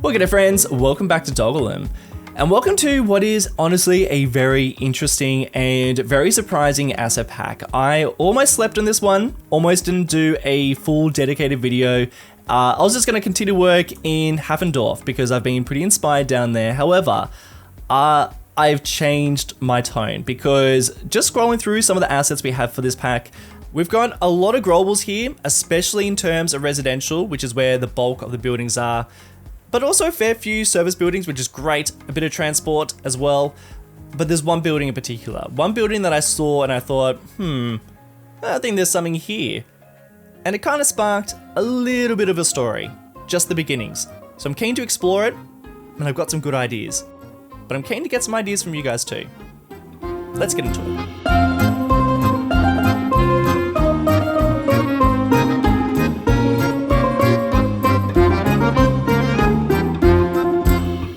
Well, g'day friends, welcome back to Doggerland. And welcome to what is honestly a very interesting and very surprising asset pack. I almost slept on this one, almost didn't do a full dedicated video. I was just going to continue work in Haffendorf because I've been pretty inspired down there. However, I've changed my tone because just scrolling through some of the assets we have for this pack, we've got a lot of globals here, especially in terms of residential, which is where the bulk of the buildings are. But also a fair few service buildings, which is great, a bit of transport as well. But there's one building in particular. One building that I saw and I thought, I think there's something here. And it kind of sparked a little bit of a story, just the beginnings. So I'm keen to explore it, and I've got some good ideas. But I'm keen to get some ideas from you guys too. Let's get into it.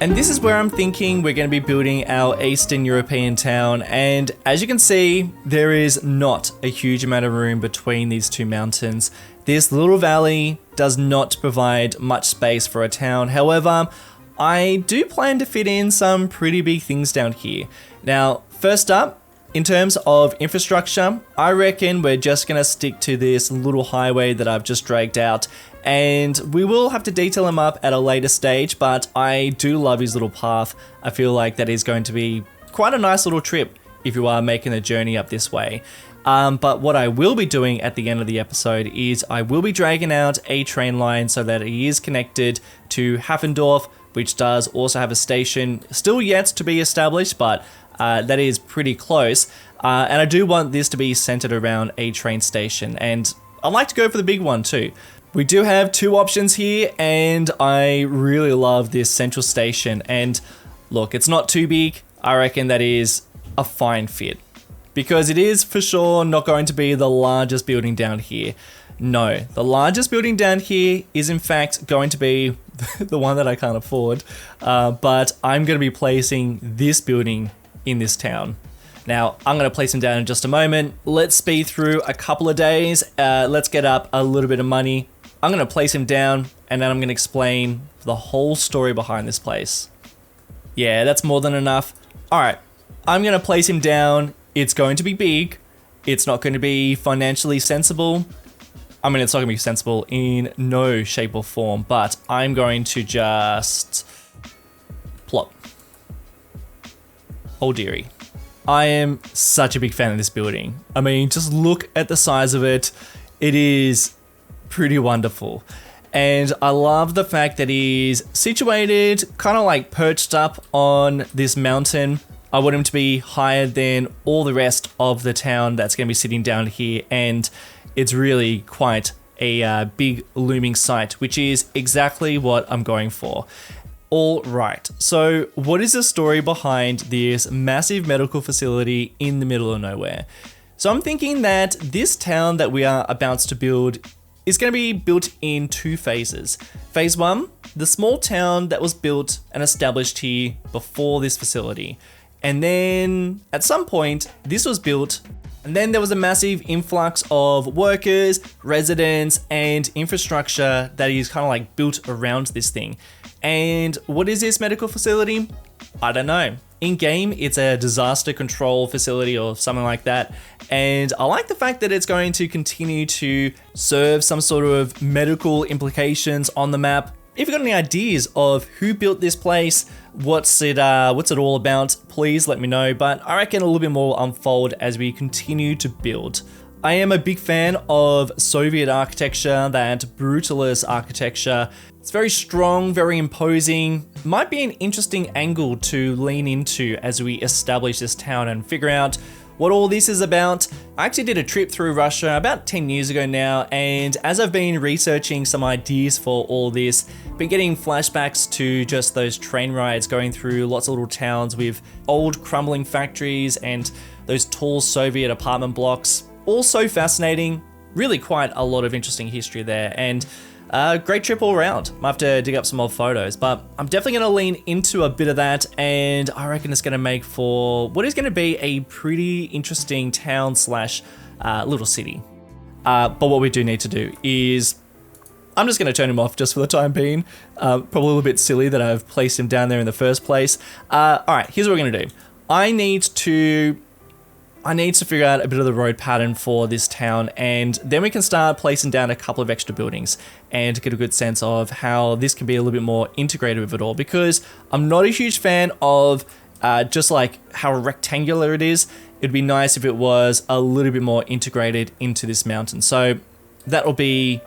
And this is where I'm thinking we're going to be building our Eastern European town, and as you can see, there is not a huge amount of room between these two mountains. This little valley does not provide much space for a town. However, I do plan to fit in some pretty big things down here. Now, first up, in terms of infrastructure, I reckon we're just going to stick to this little highway that I've just dragged out. And we will have to detail him up at a later stage, but I do love his little path. I feel like that is going to be quite a nice little trip if you are making the journey up this way. But what I will be doing at the end of the episode is I will be dragging out a train line so that it is connected to Haffendorf, which does also have a station still yet to be established, but that is pretty close. And I do want this to be centered around a train station, and I'd like to go for the big one too. We do have two options here, and I really love this central station. And look, it's not too big. I reckon that is a fine fit because it is for sure not going to be the largest building down here. No, the largest building down here is in fact going to be the one that I can't afford, but I'm going to be placing this building in this town. Now, I'm going to place him down in just a moment. Let's speed through a couple of days. Let's get up a little bit of money. I'm going to place him down, and then I'm going to explain the whole story behind this place. Yeah, that's more than enough. All right, I'm going to place him down. It's going to be big. It's not going to be financially sensible. I mean, it's not going to be sensible in no shape or form, but I'm going to just plop. Oh dearie. I am such a big fan of this building. I mean, just look at the size of it. It is pretty wonderful. And I love the fact that he's situated kind of like perched up on this mountain. I want him to be higher than all the rest of the town that's going to be sitting down here. And it's really quite a big looming sight, which is exactly what I'm going for. All right, so what is the story behind this massive medical facility in the middle of nowhere? So I'm thinking that this town that we are about to build is going to be built in two phases. Phase one, the small town that was built and established here before this facility. And then at some point, this was built, and then there was a massive influx of workers, residents, and infrastructure that is kind of like built around this thing. And what is this medical facility? I don't know. In game, it's a disaster control facility or something like that. And I like the fact that it's going to continue to serve some sort of medical implications on the map. If you've got any ideas of who built this place, what's it all about, please let me know. But I reckon a little bit more will unfold as we continue to build. I am a big fan of Soviet architecture, that brutalist architecture. It's very strong, very imposing. Might be an interesting angle to lean into as we establish this town and figure out what all this is about. I actually did a trip through Russia about 10 years ago now, and as I've been researching some ideas for all this, been getting flashbacks to just those train rides going through lots of little towns with old crumbling factories and those tall Soviet apartment blocks. All so fascinating, really quite a lot of interesting history there, and great trip all around. Might have to dig up some more photos, but I'm definitely going to lean into a bit of that, and I reckon it's going to make for what is going to be a pretty interesting town slash little city. But what we do need to do is I'm just going to turn him off just for the time being. Probably a little bit silly that I've placed him down there in the first place. All right, here's what we're going to do. I need to figure out a bit of the road pattern for this town, and then we can start placing down a couple of extra buildings and get a good sense of how this can be a little bit more integrated with it all, because I'm not a huge fan of just like how rectangular it is. It'd be nice if it was a little bit more integrated into this mountain. So that'll be,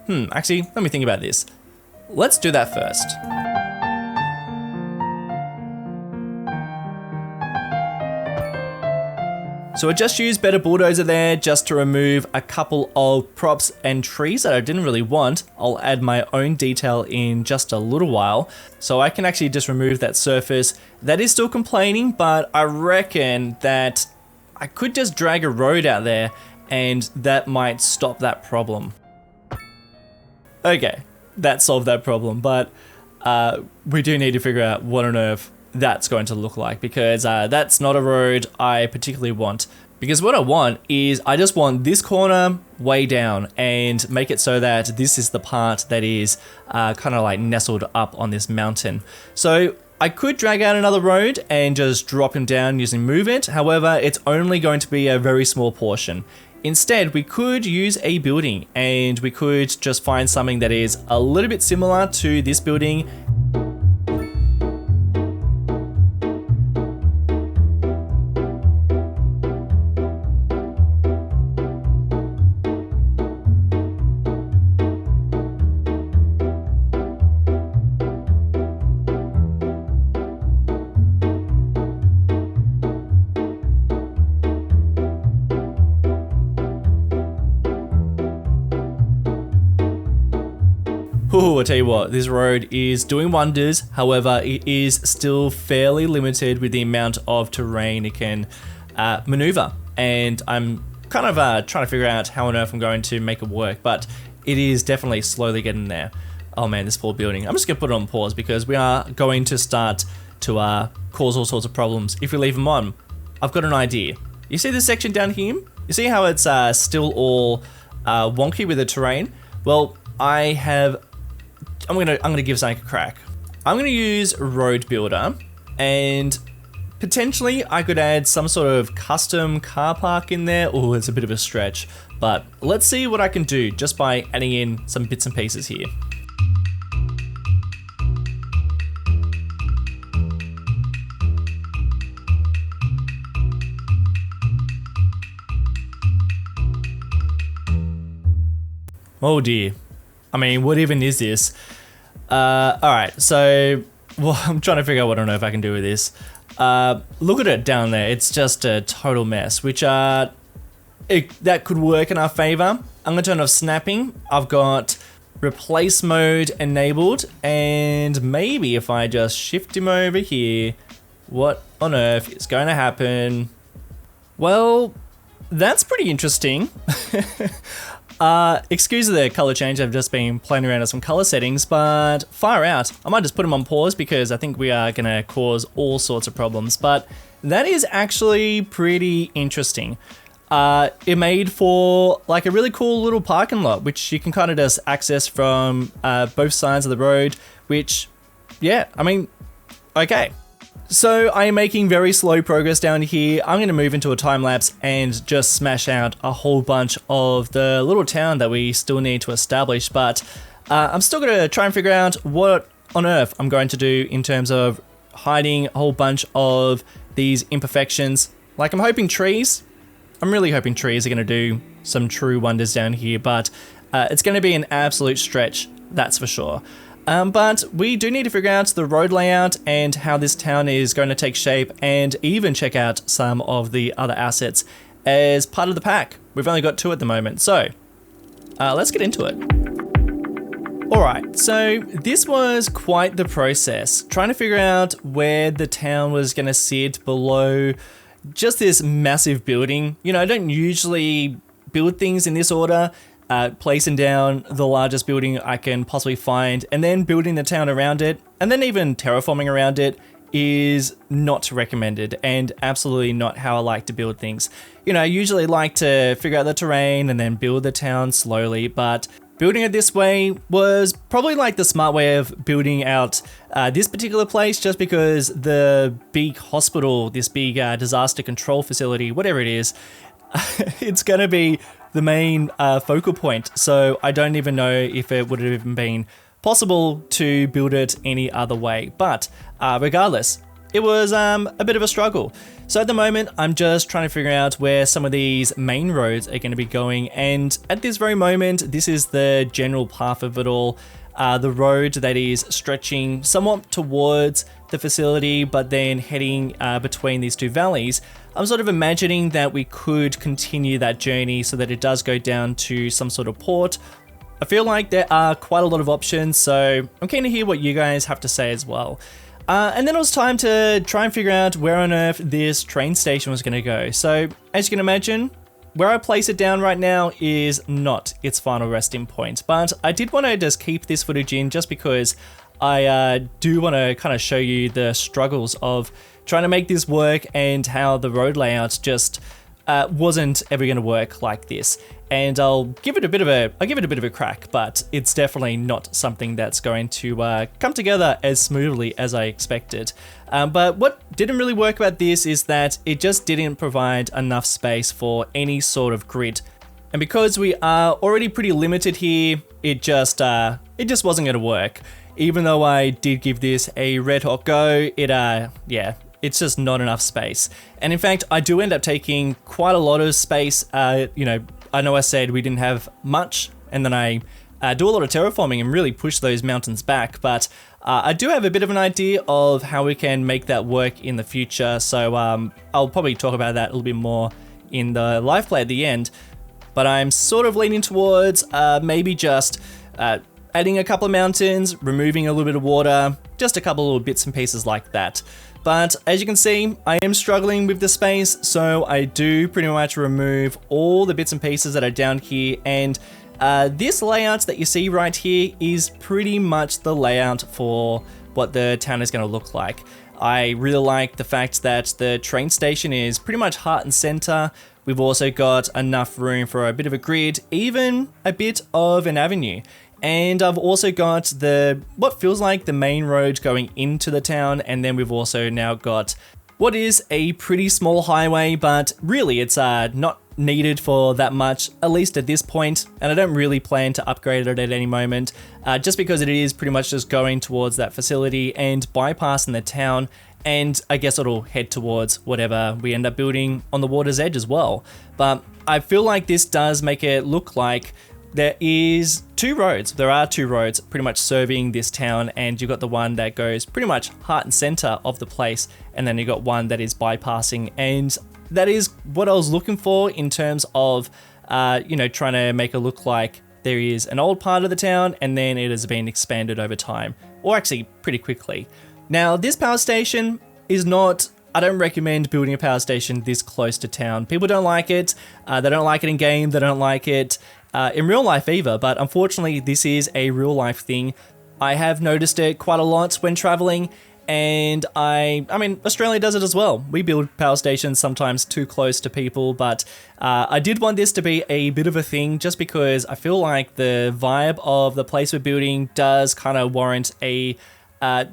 actually, let me think about this. Let's do that first. So I just used Better Bulldozer there just to remove a couple of props and trees that I didn't really want. I'll add my own detail in just a little while. So I can actually just remove that surface. That is still complaining, but I reckon that I could just drag a road out there and that might stop that problem. Okay, that solved that problem, but we do need to figure out what on earth that's going to look like, because that's not a road I particularly want. Because what I want is, I just want this corner way down and make it so that this is the part that is kind of like nestled up on this mountain. So I could drag out another road and just drop him down using Move It. However, it's only going to be a very small portion. Instead, we could use a building, and we could just find something that is a little bit similar to this building. Ooh, I'll tell you what, this road is doing wonders. However, it is still fairly limited with the amount of terrain it can maneuver. And I'm kind of trying to figure out how on earth I'm going to make it work, but it is definitely slowly getting there. Oh man, this poor building. I'm just gonna put it on pause because we are going to start to cause all sorts of problems if we leave them on. I've got an idea. You see this section down here? You see how it's still all wonky with the terrain? Well, I'm gonna give something a crack. I'm gonna use Road Builder, and potentially I could add some sort of custom car park in there. Oh, it's a bit of a stretch, but let's see what I can do just by adding in some bits and pieces here. Oh dear. I mean, what even is this? Alright, so, well, I'm trying to figure out what on earth I can do with this. Look at it down there. It's just a total mess, which that could work in our favor. I'm going to turn off snapping. I've got replace mode enabled, and maybe if I just shift him over here, what on earth is going to happen? Well, that's pretty interesting. Excuse the color change, I've just been playing around with some color settings, but far out. I might just put them on pause because I think we are going to cause all sorts of problems, but that is actually pretty interesting. It made for like a really cool little parking lot, which you can kind of just access from both sides of the road, which, yeah, I mean, okay. So I am making very slow progress down here. I'm going to move into a time lapse and just smash out a whole bunch of the little town that we still need to establish. But I'm still going to try and figure out what on earth I'm going to do in terms of hiding a whole bunch of these imperfections. Like I'm hoping trees. I'm really hoping trees are going to do some true wonders down here. But it's going to be an absolute stretch, that's for sure. But we do need to figure out the road layout and how this town is going to take shape, and even check out some of the other assets as part of the pack. We've only got 2 at the moment, so let's get into it. Alright, so this was quite the process, trying to figure out where the town was going to sit below just this massive building. You know, I don't usually build things in this order. Placing down the largest building I can possibly find, and then building the town around it, and then even terraforming around it is not recommended, and absolutely not how I like to build things. You know, I usually like to figure out the terrain and then build the town slowly, but building it this way was probably like the smart way of building out this particular place, just because the big hospital, this big disaster control facility, whatever it is, it's going to be the main focal point. So I don't even know if it would have even been possible to build it any other way. But regardless, it was a bit of a struggle. So at the moment, I'm just trying to figure out where some of these main roads are going to be going. And at this very moment, this is the general path of it all. The road that is stretching somewhat towards the facility, but then heading between these two valleys. I'm sort of imagining that we could continue that journey so that it does go down to some sort of port. I feel like there are quite a lot of options, so I'm keen to hear what you guys have to say as well. And then it was time to try and figure out where on earth this train station was going to go. So as you can imagine, where I place it down right now is not its final resting point, but I did want to just keep this footage in just because I do want to kind of show you the struggles of trying to make this work and how the road layout just wasn't ever going to work like this. And I'll give it a bit of a crack, but it's definitely not something that's going to come together as smoothly as I expected. But what didn't really work about this is that it just didn't provide enough space for any sort of grid. And because we are already pretty limited here, it just wasn't going to work. Even though I did give this a red hot go, it's just not enough space. And in fact, I do end up taking quite a lot of space. I know I said we didn't have much, and then I do a lot of terraforming and really push those mountains back, but I do have a bit of an idea of how we can make that work in the future. So I'll probably talk about that a little bit more in the live play at the end. But I'm sort of leaning towards maybe just adding a couple of mountains, removing a little bit of water, just a couple of little bits and pieces like that. But as you can see, I am struggling with the space, so I do pretty much remove all the bits and pieces that are down here, and this layout that you see right here is pretty much the layout for what the town is going to look like. I really like the fact that the train station is pretty much heart and center. We've also got enough room for a bit of a grid, even a bit of an avenue. And I've also got what feels like the main road going into the town, and then we've also now got what is a pretty small highway, but really it's not needed for that much, at least at this point, and I don't really plan to upgrade it at any moment, just because it is pretty much just going towards that facility and bypassing the town, and I guess it'll head towards whatever we end up building on the water's edge as well. But I feel like this does make it look like there are two roads pretty much serving this town, and you've got the one that goes pretty much heart and center of the place, and then you've got one that is bypassing, and that is what I was looking for in terms of, trying to make it look like there is an old part of the town, and then it has been expanded over time, or actually pretty quickly. Now, this power station is not... I don't recommend building a power station this close to town. People don't like it. They don't like it in game. They don't like it in real life either. But unfortunately, this is a real life thing. I have noticed it quite a lot when traveling. And I mean, Australia does it as well. We build power stations sometimes too close to people. But I did want this to be a bit of a thing just because I feel like the vibe of the place we're building does kind of warrant a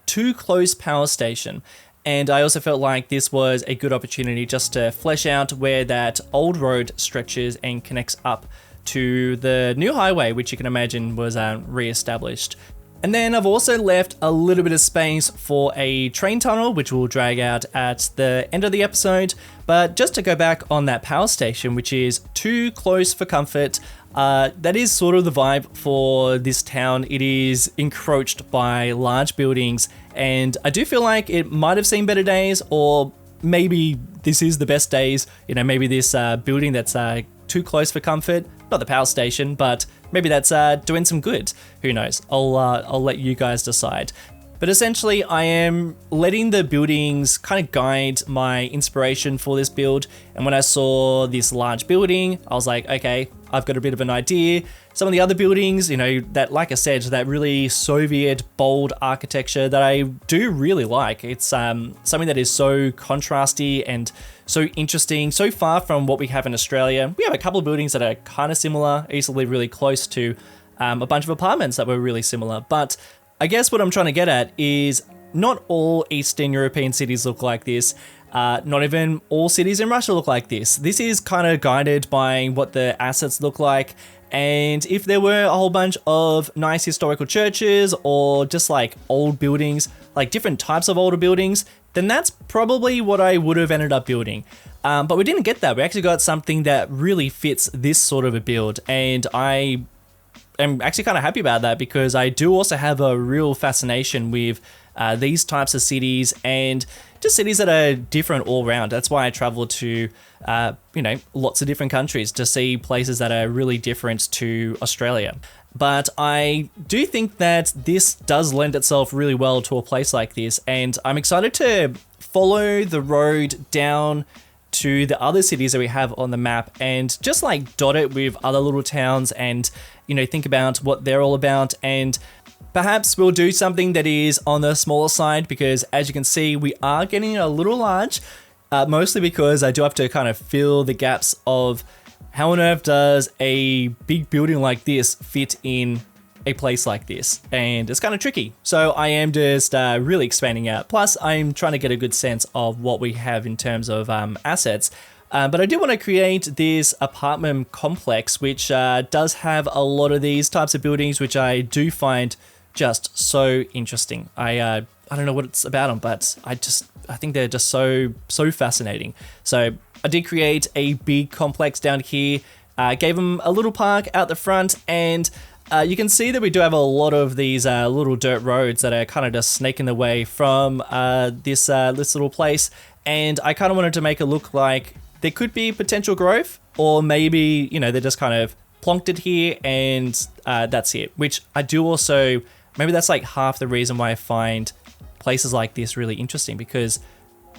too close power station. And I also felt like this was a good opportunity just to flesh out where that old road stretches and connects up to the new highway, which you can imagine was re-established. And then I've also left a little bit of space for a train tunnel, which we'll drag out at the end of the episode. But just to go back on that power station, which is too close for comfort, that is sort of the vibe for this town. It is encroached by large buildings, and I do feel like it might have seen better days, or maybe this is the best days. Maybe this building that's too close for comfort, not the power station, but maybe that's doing some good. Who knows? I'll let you guys decide. But essentially, I am letting the buildings kind of guide my inspiration for this build. And when I saw this large building, I was like, okay, I've got a bit of an idea. Some of the other buildings, that, like I said, that really Soviet bold architecture that I do really like. It's something that is so contrasty and so interesting, so far from what we have in Australia. We have a couple of buildings that are kind of similar. I used to live really close to a bunch of apartments that were really similar. But I guess what I'm trying to get at is not all Eastern European cities look like this. Not even all cities in Russia look like this. This is kind of guided by what the assets look like. And if there were a whole bunch of nice historical churches or just like old buildings, like different types of older buildings, then that's probably what I would have ended up building. But we didn't get that. We actually got something that really fits this sort of a build. And I am actually kind of happy about that because I do also have a real fascination with these types of cities and just cities that are different all around. That's why I travel to, lots of different countries to see places that are really different to Australia. But I do think that this does lend itself really well to a place like this. And I'm excited to follow the road down to the other cities that we have on the map and just like dot it with other little towns and, think about what they're all about. And perhaps we'll do something that is on the smaller side because as you can see, we are getting a little large, mostly because I do have to kind of fill the gaps of how on earth does a big building like this fit in a place like this? And it's kind of tricky. So I am just really expanding out. Plus, I'm trying to get a good sense of what we have in terms of assets. But I do want to create this apartment complex, which does have a lot of these types of buildings, which I do find just so interesting. I don't know what it's about them, but I think they're just so fascinating. So I did create a big complex down here, gave them a little park out the front, and you can see that we do have a lot of these little dirt roads that are kind of just snaking their way from this little place. And I kind of wanted to make it look like there could be potential growth, or maybe, they just kind of plonked it here and that's it. Which I do also, maybe that's like half the reason why I find places like this really interesting, because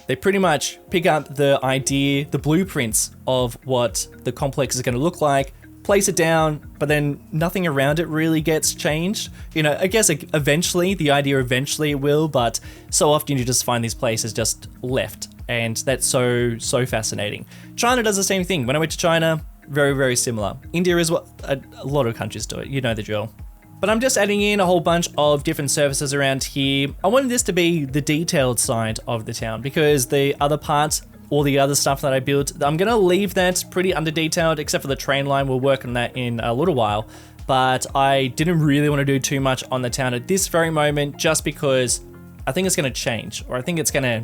they pretty much pick up the idea, the blueprints of what the complex is going to look like, place it down, but then nothing around it really gets changed. I guess eventually, the idea eventually will, but so often you just find these places just left, and that's so fascinating. China does the same thing. When I went to China, very, very similar. India is what a lot of countries do it. You know the drill. But I'm just adding in a whole bunch of different services around here. I wanted this to be the detailed side of the town because the other parts, all the other stuff that I built, I'm going to leave that pretty under detailed, except for the train line. We'll work on that in a little while. But I didn't really want to do too much on the town at this very moment, just because I think it's going to change, or I think it's going to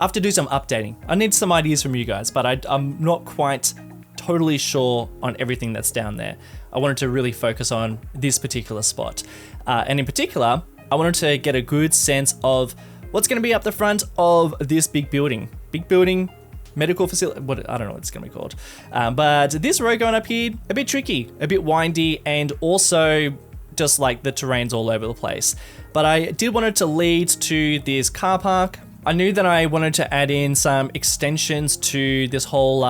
have to do some updating. I need some ideas from you guys, but I'm not quite totally sure on everything that's down there. I wanted to really focus on this particular spot. And in particular, I wanted to get a good sense of what's going to be up the front of this big building. Big building, medical facility, I don't know what it's going to be called. But this road going up here, a bit tricky, a bit windy, and also just like the terrain's all over the place. But I did want it to lead to this car park. I knew that I wanted to add in some extensions to this whole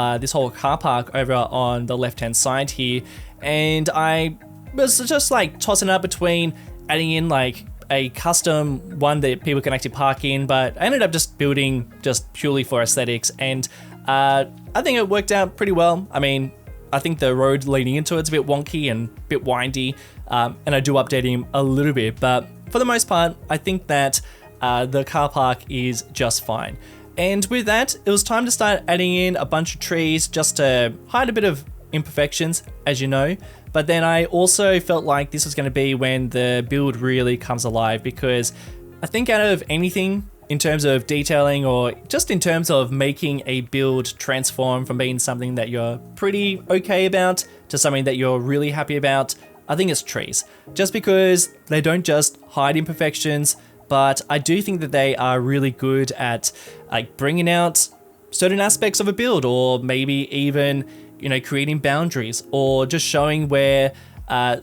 car park over on the left-hand side here. And I was just like tossing up between adding in like a custom one that people can actually park in, but I ended up just building just purely for aesthetics, and I think it worked out pretty well. I mean, I think the road leading into it's a bit wonky and a bit windy, and I do update him a little bit, but for the most part, I think that the car park is just fine. And with that, it was time to start adding in a bunch of trees just to hide a bit of imperfections, as you know. But then I also felt like this was going to be when the build really comes alive, because I think out of anything in terms of detailing or just in terms of making a build transform from being something that you're pretty okay about to something that you're really happy about, I think it's trees. Just because they don't just hide imperfections, but I do think that they are really good at like bringing out certain aspects of a build, or maybe even creating boundaries, or just showing where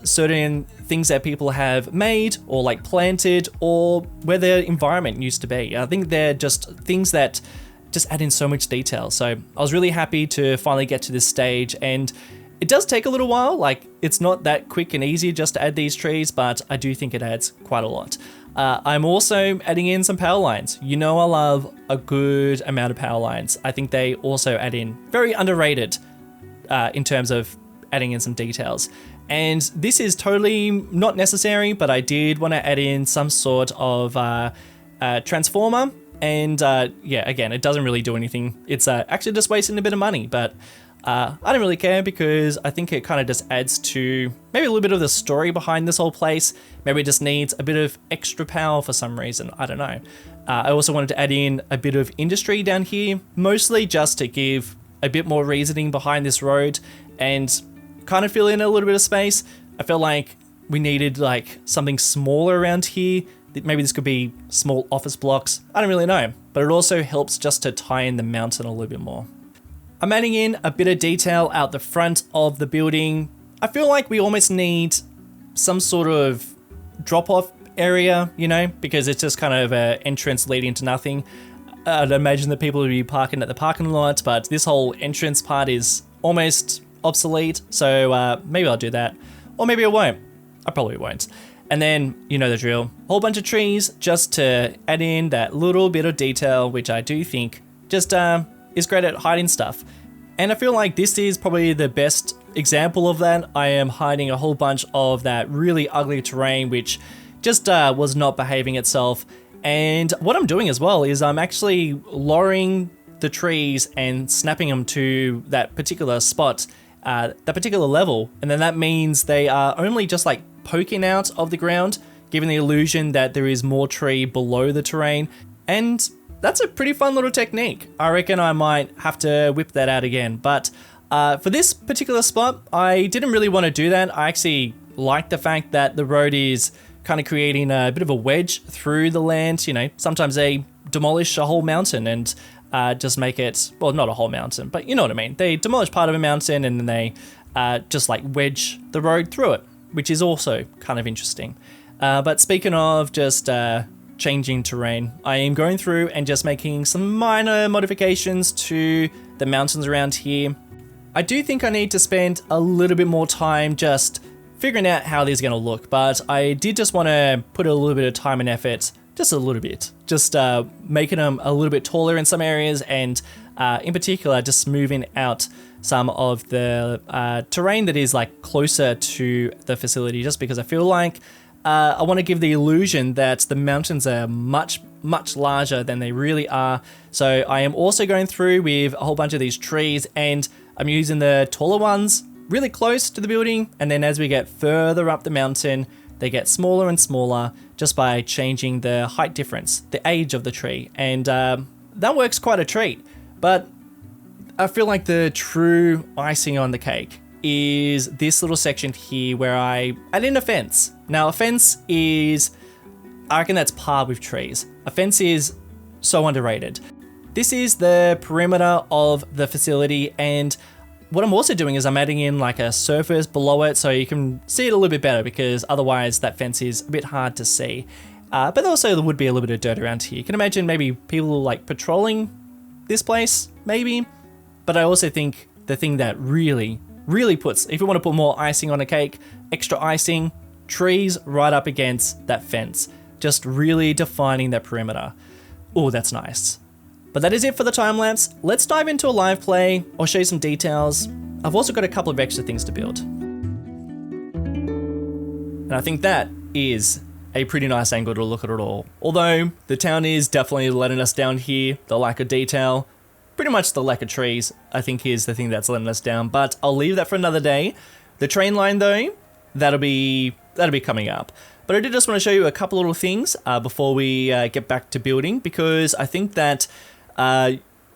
certain things that people have made or like planted, or where their environment used to be. I think they're just things that just add in so much detail. So I was really happy to finally get to this stage, and it does take a little while. Like, it's not that quick and easy just to add these trees, but I do think it adds quite a lot. I'm also adding in some power lines. I love a good amount of power lines. I think they also add in very underrated in terms of adding in some details. And this is totally not necessary, but I did want to add in some sort of transformer. And yeah, again, it doesn't really do anything. It's actually just wasting a bit of money, but I don't really care because I think it kind of just adds to maybe a little bit of the story behind this whole place. Maybe it just needs a bit of extra power for some reason. I don't know. I also wanted to add in a bit of industry down here, mostly just to give a bit more reasoning behind this road and kind of fill in a little bit of space. I felt like we needed like something smaller around here. Maybe this could be small office blocks. I don't really know, but it also helps just to tie in the mountain a little bit more. I'm adding in a bit of detail out the front of the building. I feel like we almost need some sort of drop-off area, you know, because it's just kind of an entrance leading to nothing. I'd imagine that people would be parking at the parking lot, but this whole entrance part is almost obsolete, so maybe I'll do that. Or maybe I won't. I probably won't. And then, you know the drill, a whole bunch of trees just to add in that little bit of detail, which I do think just is great at hiding stuff. And I feel like this is probably the best example of that. I am hiding a whole bunch of that really ugly terrain, which just was not behaving itself. And what I'm doing as well is I'm actually lowering the trees and snapping them to that particular spot, that particular level. And then that means they are only just like poking out of the ground, giving the illusion that there is more tree below the terrain. And that's a pretty fun little technique. I reckon I might have to whip that out again. But for this particular spot, I didn't really want to do that. I actually like the fact that the road is kind of creating a bit of a wedge through the land. You know, sometimes they demolish a whole mountain and just make it, well, not a whole mountain, but you know what I mean. They demolish part of a mountain and then they just like wedge the road through it, which is also kind of interesting. But speaking of just changing terrain, I am going through and just making some minor modifications to the mountains around here. I do think I need to spend a little bit more time just figuring out how these are going to look, but I did just want to put a little bit of time and effort, just a little bit, just making them a little bit taller in some areas, and in particular just smoothing out some of the terrain that is like closer to the facility, just because I feel like I want to give the illusion that the mountains are much larger than they really are. So I am also going through with a whole bunch of these trees, and I'm using the taller ones really close to the building, and then as we get further up the mountain, they get smaller and smaller just by changing the height difference, the age of the tree, and that works quite a treat. But I feel like the true icing on the cake is this little section here where I add in a fence. Now, a fence is, I reckon that's par with trees. A fence is so underrated. This is the perimeter of the facility, and what I'm also doing is I'm adding in like a surface below it so you can see it a little bit better, because otherwise that fence is a bit hard to see. But also there would be a little bit of dirt around here. You can imagine maybe people like patrolling this place, maybe. But I also think the thing that really puts, if you want to put more icing on a cake, extra icing, trees right up against that fence, just really defining that perimeter. Oh, that's nice. But that is it for the time lapse. Let's dive into a live play. I'll show you some details. I've also got a couple of extra things to build. And I think that is a pretty nice angle to look at it all. Although the town is definitely letting us down here, the lack of detail, pretty much the lack of trees, I think is the thing that's letting us down, but I'll leave that for another day. The train line though, that'll be coming up. But I did just want to show you a couple little things before we get back to building, because I think that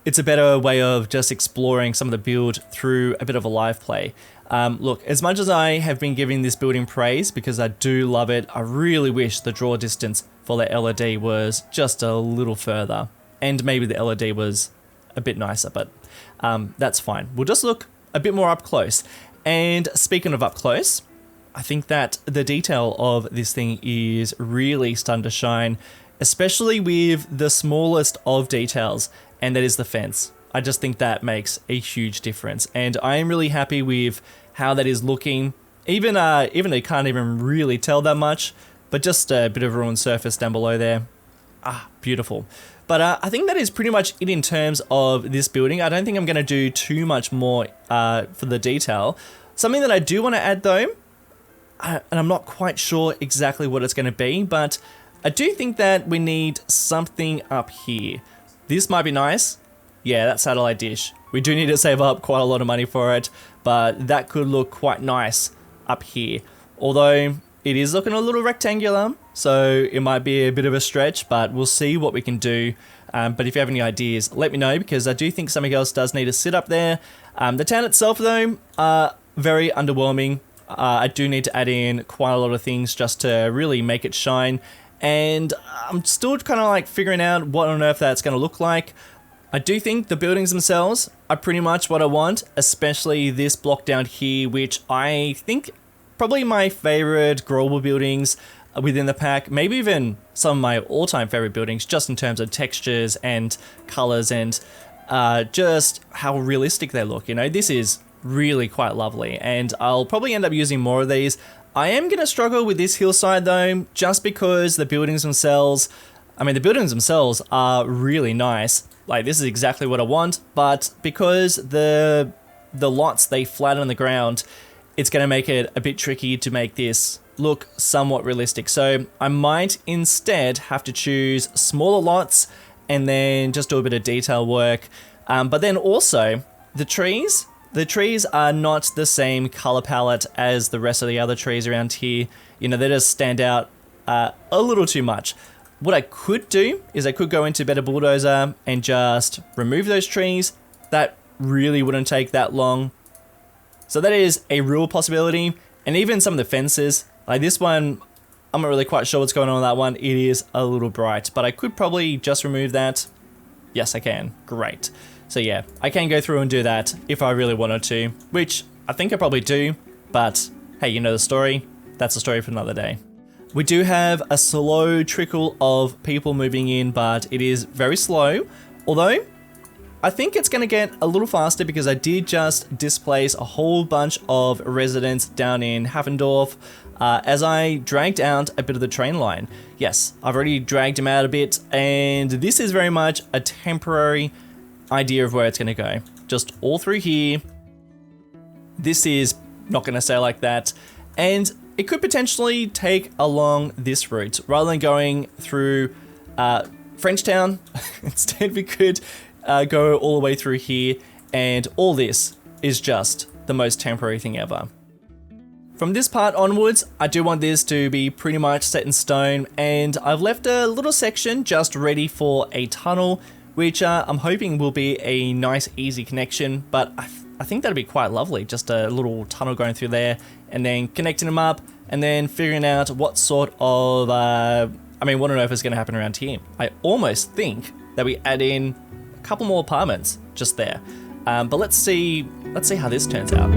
it's a better way of just exploring some of the build through a bit of a live play. Look, as much as I have been giving this building praise because I do love it, I really wish the draw distance for the LED was just a little further, and maybe the LED was a bit nicer, but that's fine. We'll just look a bit more up close. And speaking of up close, I think that the detail of this thing is really starting to shine, especially with the smallest of details, and that is the fence. I just think that makes a huge difference, and I am really happy with how that is looking. Even though you can't even really tell that much, but just a bit of ruined surface down below there. Beautiful. But I think that is pretty much it in terms of this building. I don't think I'm going to do too much more for the detail. Something that I do want to add though and I'm not quite sure exactly what it's going to be, but I do think that we need something up here. This might be nice. Yeah, that satellite dish. We do need to save up quite a lot of money for it, but that could look quite nice up here. Although it is looking a little rectangular, so it might be a bit of a stretch, but we'll see what we can do. But if you have any ideas, let me know, because I do think something else does need to sit up there. The town itself, though, very underwhelming. I do need to add in quite a lot of things just to really make it shine. And I'm still kind of like figuring out what on earth that's going to look like. I do think the buildings themselves are pretty much what I want, especially this block down here, which I think probably my favorite growable buildings within the pack, maybe even some of my all-time favorite buildings, just in terms of textures and colors and just how realistic they look. You know, this is really quite lovely, and I'll probably end up using more of these. I am going to struggle with this hillside though, just because the buildings themselves, the buildings themselves are really nice. Like, this is exactly what I want, but because the lots, they flatten on the ground, it's going to make it a bit tricky to make this look somewhat realistic. So I might instead have to choose smaller lots and then just do a bit of detail work. But then also the trees are not the same color palette as the rest of the other trees around here. You know, they just stand out a little too much. What I could do is I could go into Better Bulldozer and just remove those trees. That really wouldn't take that long. So that is a real possibility. And even some of the fences, like this one, I'm not really quite sure what's going on with that one. It is a little bright, but I could probably just remove that. Yes, I can. Great. So yeah, I can go through and do that if I really wanted to, which I think I probably do, but hey, you know the story. That's a story for another day. We do have a slow trickle of people moving in, but it is very slow. Although, I think it's going to get a little faster because I did just displace a whole bunch of residents down in Haffendorf as I dragged out a bit of the train line. Yes, I've already dragged them out a bit, and this is very much a temporary idea of where it's going to go. Just all through here. This is not going to stay like that, and it could potentially take along this route rather than going through Frenchtown. Instead, we could go all the way through here, and all this is just the most temporary thing ever. From this part onwards, I do want this to be pretty much set in stone, and I've left a little section just ready for a tunnel, which I'm hoping will be a nice, easy connection, but I think that'd be quite lovely, just a little tunnel going through there, and then connecting them up, and then figuring out what sort of, what on earth is going to happen around here. I almost think that we add in a couple more apartments just there, but let's see how this turns out.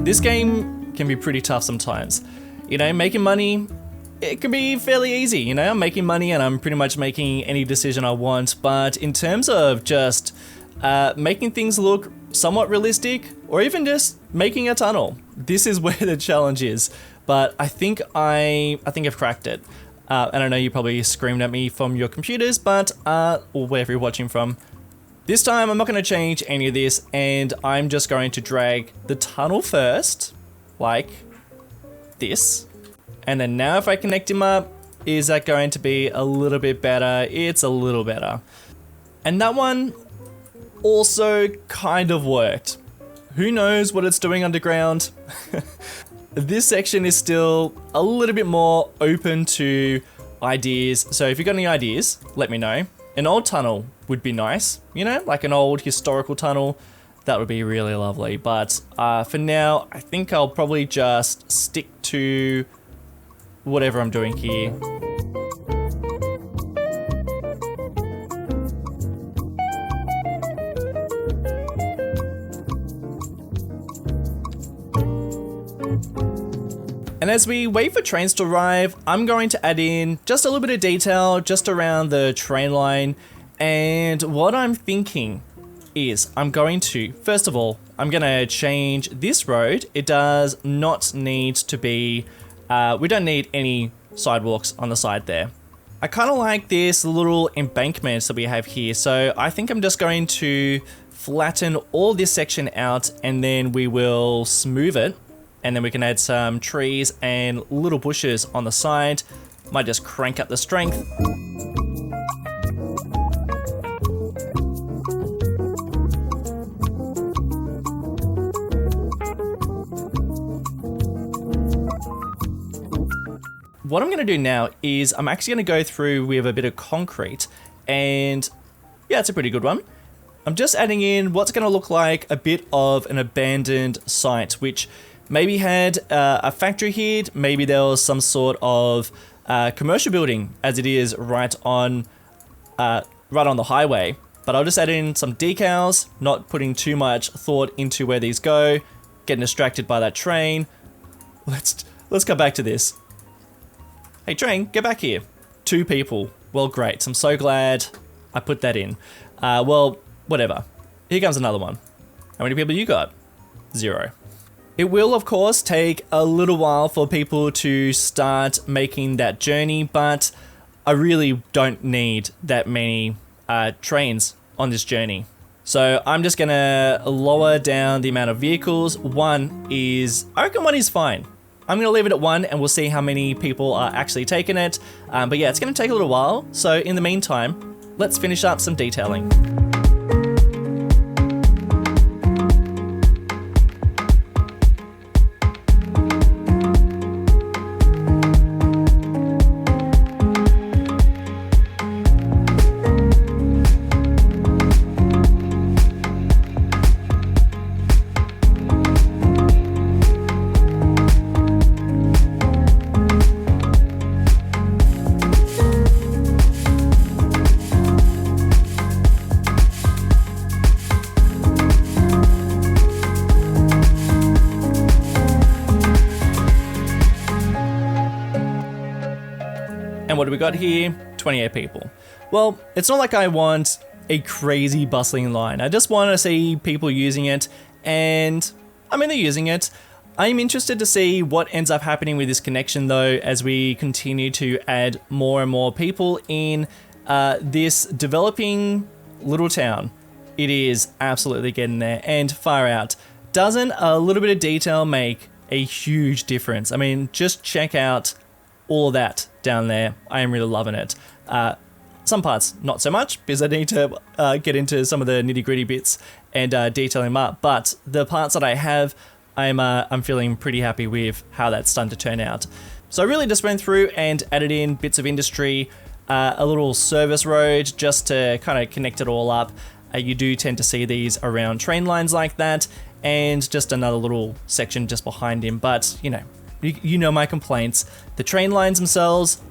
This game can be pretty tough sometimes. You know, making money, it can be fairly easy. You know, I'm making money and I'm pretty much making any decision I want. But in terms of just making things look somewhat realistic, or even just making a tunnel, this is where the challenge is. But I think I've cracked it. And I know you probably screamed at me from your computers, but or wherever you're watching from. This time, I'm not going to change any of this, and I'm just going to drag the tunnel first, like this. And then now if I connect him up, is that going to be a little bit better? It's a little better. And that one also kind of worked. Who knows what it's doing underground? This section is still a little bit more open to ideas. So if you've got any ideas, let me know. An old tunnel would be nice, you know, like an old historical tunnel. That would be really lovely. But for now, I think I'll probably just stick to whatever I'm doing here. And as we wait for trains to arrive, I'm going to add in just a little bit of detail just around the train line. And what I'm thinking is I'm going to, first of all, I'm going to change this road. It does not need to be, we don't need any sidewalks on the side there. I kind of like this little embankment that we have here. So I think I'm just going to flatten all this section out and then we will smooth it. And then we can add some trees and little bushes on the side. Might just crank up the strength. What I'm going to do now is I'm actually going to go through with a bit of concrete, and yeah, it's a pretty good one. I'm just adding in what's going to look like a bit of an abandoned site, which maybe had a factory here, maybe there was some sort of commercial building as it is right on the highway. But I'll just add in some decals, not putting too much thought into where these go, getting distracted by that train. Let's come back to this. Hey train, get back here. 2 people. Well, great. I'm so glad I put that in. Well, whatever. Here comes another one. How many people you got? 0. It will, of course, take a little while for people to start making that journey, but I really don't need that many trains on this journey. So I'm just gonna lower down the amount of vehicles. I reckon 1 is fine. I'm going to leave it at 1 and we'll see how many people are actually taking it. But yeah, it's going to take a little while. So in the meantime, let's finish up some detailing. And what do we got here? 28 people. Well, it's not like I want a crazy bustling line. I just want to see people using it, and I mean, they're using it. I'm interested to see what ends up happening with this connection though, as we continue to add more and more people in this developing little town. It is absolutely getting there and far out. Doesn't a little bit of detail make a huge difference? I mean, just check out all of that down there. I am really loving it. Some parts not so much because I need to get into some of the nitty gritty bits and detail them up. But the parts that I have, I'm feeling pretty happy with how that's starting to turn out. So I really just went through and added in bits of industry, a little service road just to kind of connect it all up. You do tend to see these around train lines like that, and just another little section just behind him. But you know my complaints. The train lines themselves,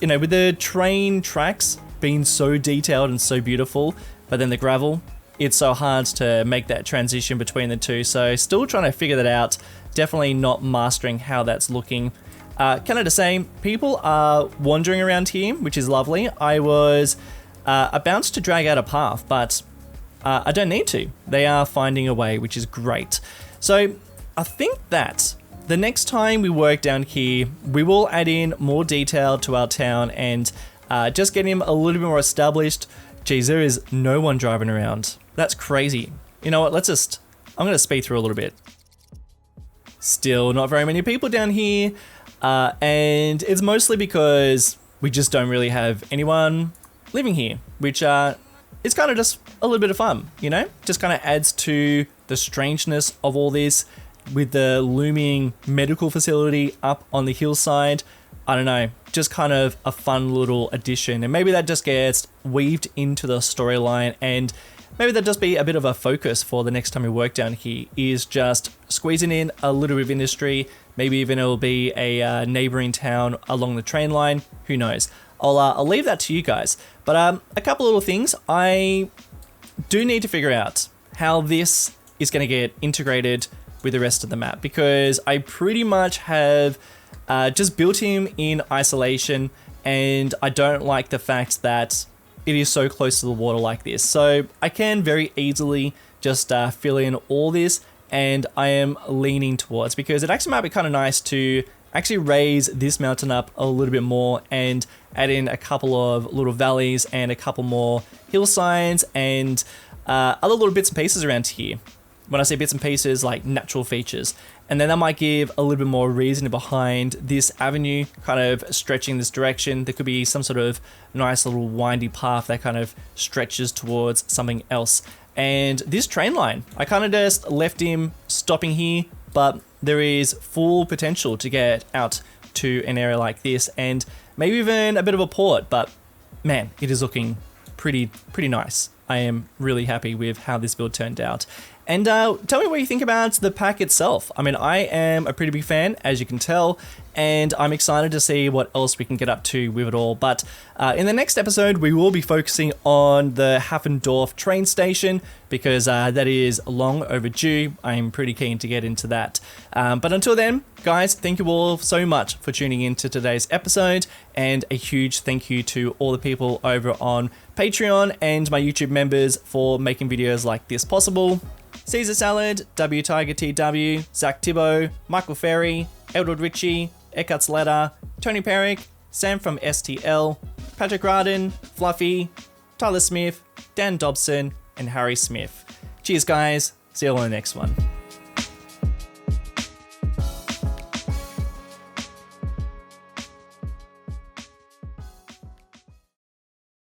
with the train tracks being so detailed and so beautiful, but then the gravel, it's so hard to make that transition between the two. So still trying to figure that out. Definitely not mastering how that's looking. Can I just say, people are wandering around here, which is lovely. I was about to drag out a path, but I don't need to. They are finding a way, which is great. So I think that the next time we work down here, we will add in more detail to our town and just get him a little bit more established. Geez, there is no one driving around. That's crazy. You know what? I'm going to speed through a little bit. Still not very many people down here. And it's mostly because we just don't really have anyone living here, which it's kind of just a little bit of fun, Just kind of adds to the strangeness of all this. With the looming medical facility up on the hillside, I don't know, just kind of a fun little addition. And maybe that just gets weaved into the storyline, and maybe that'll just be a bit of a focus for the next time we work down here, is just squeezing in a little bit of industry. Maybe even it'll be a neighboring town along the train line. Who knows? I'll leave that to you guys. But a couple little things. I do need to figure out how this is going to get integrated with the rest of the map, because I pretty much have just built him in isolation, and I don't like the fact that it is so close to the water like this. So I can very easily just fill in all this, and I am leaning towards, because it actually might be kind of nice to actually raise this mountain up a little bit more and add in a couple of little valleys and a couple more hillsides and other little bits and pieces around here. When I say bits and pieces, like natural features. And then that might give a little bit more reason behind this avenue kind of stretching this direction. There could be some sort of nice little windy path that kind of stretches towards something else. And this train line, I kind of just left him stopping here, but there is full potential to get out to an area like this and maybe even a bit of a port, but man, it is looking pretty nice. I am really happy with how this build turned out. And tell me what you think about the pack itself. I mean, I am a pretty big fan, as you can tell, and I'm excited to see what else we can get up to with it all. But in the next episode, we will be focusing on the Haffendorf train station, because that is long overdue. I'm pretty keen to get into that. But until then, guys, thank you all so much for tuning in to today's episode, and a huge thank you to all the people over on Patreon and my YouTube members for making videos like this possible. Caesar Salad, W Tiger TW, Zach Thibault, Michael Ferry, Edward Ritchie, Eckhart's Letter, Tony Perrick, Sam from STL, Patrick Radin, Fluffy, Tyler Smith, Dan Dobson, and Harry Smith. Cheers, guys. See you all in the next one.